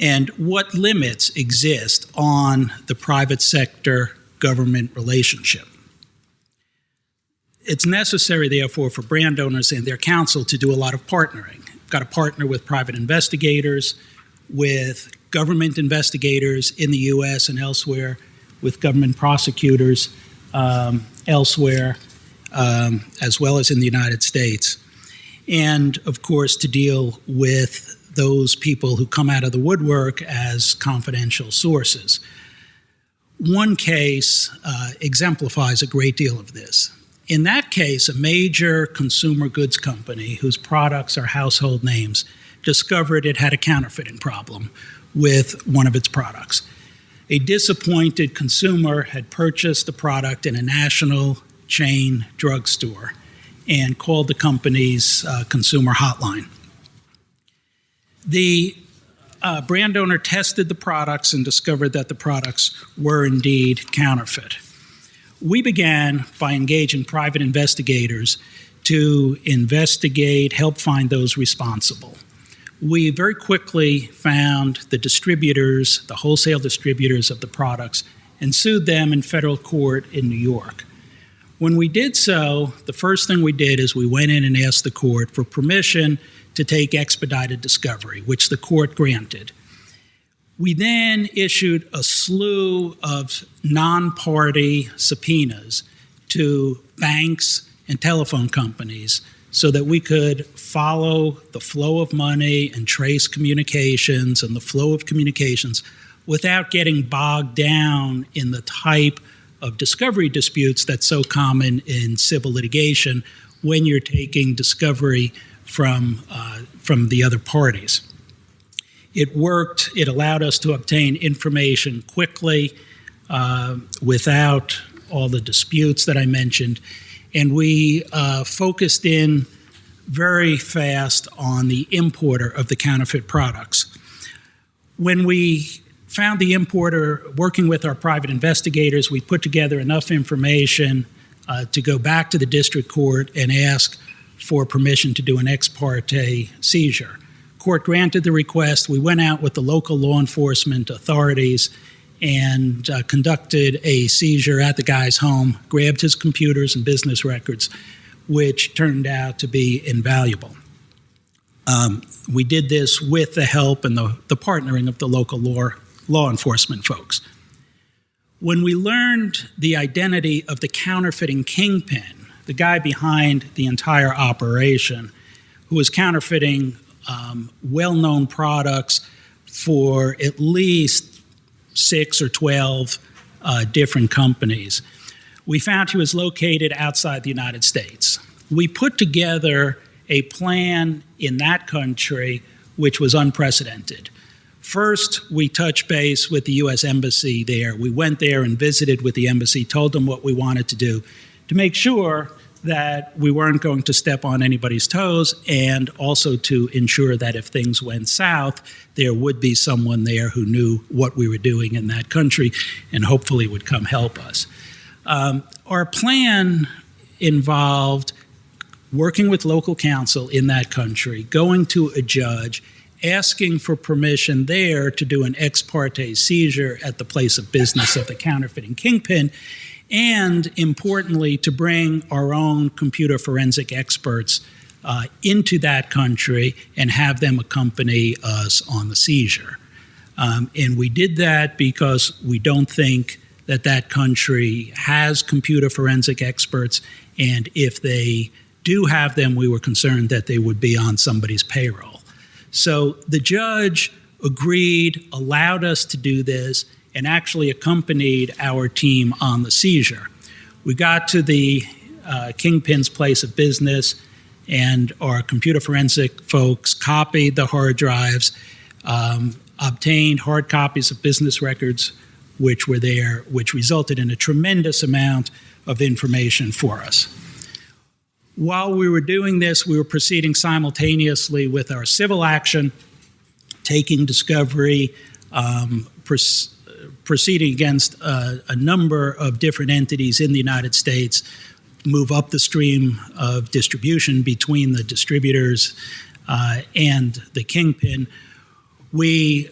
and what limits exist on the private sector-government relationship. It's necessary, therefore, for brand owners and their counsel to do a lot of partnering. We've got to partner with private investigators, with government investigators in the U.S. and elsewhere, with government prosecutors elsewhere, as well as in the United States. And, of course, to deal with those people who come out of the woodwork as confidential sources. One case exemplifies a great deal of this. In that case, a major consumer goods company whose products are household names discovered it had a counterfeiting problem with one of its products. A disappointed consumer had purchased the product in a national chain drugstore and called the company's consumer hotline. The brand owner tested the products and discovered that the products were indeed counterfeit. We began by engaging private investigators to investigate, help find those responsible. We very quickly found the distributors, the wholesale distributors of the products, and sued them in federal court in New York. When we did so, the first thing we did is we went in and asked the court for permission to take expedited discovery, which the court granted. We then issued a slew of non-party subpoenas to banks and telephone companies so that we could follow the flow of money and trace communications and the flow of communications without getting bogged down in the type of discovery disputes that's so common in civil litigation when you're taking discovery from the other parties. It worked. It allowed us to obtain information quickly without all the disputes that I mentioned. And we focused in very fast on the importer of the counterfeit products. When we found the importer, working with our private investigators, we put together enough information to go back to the district court and ask for permission to do an ex parte seizure. Court granted the request. We went out with the local law enforcement authorities and conducted a seizure at the guy's home, grabbed his computers and business records, which turned out to be invaluable. We did this with the help and the partnering of the local law enforcement folks. When we learned the identity of the counterfeiting kingpin, the guy behind the entire operation, who was counterfeiting well-known products for at least 6 or 12 different companies, we found he was located outside the United States. We put together a plan in that country which was unprecedented. First, we touched base with the U.S. Embassy there. We went there and visited with the embassy, told them what we wanted to do to make sure that we weren't going to step on anybody's toes, and also to ensure that if things went south, there would be someone there who knew what we were doing in that country and hopefully would come help us. Our plan involved working with local counsel in that country, going to a judge, asking for permission there to do an ex parte seizure at the place of business of the counterfeiting kingpin, and importantly, to bring our own computer forensic experts into that country and have them accompany us on the seizure. And we did that because we don't think that that country has computer forensic experts, and if they do have them, we were concerned that they would be on somebody's payroll. So the judge agreed, allowed us to do this, and actually accompanied our team on the seizure. We got to the kingpin's place of business, and our computer forensic folks copied the hard drives, obtained hard copies of business records which were there, which resulted in a tremendous amount of information for us. While we were doing this, we were proceeding simultaneously with our civil action, taking discovery, proceeding against a number of different entities in the United States, move up the stream of distribution between the distributors and the kingpin. We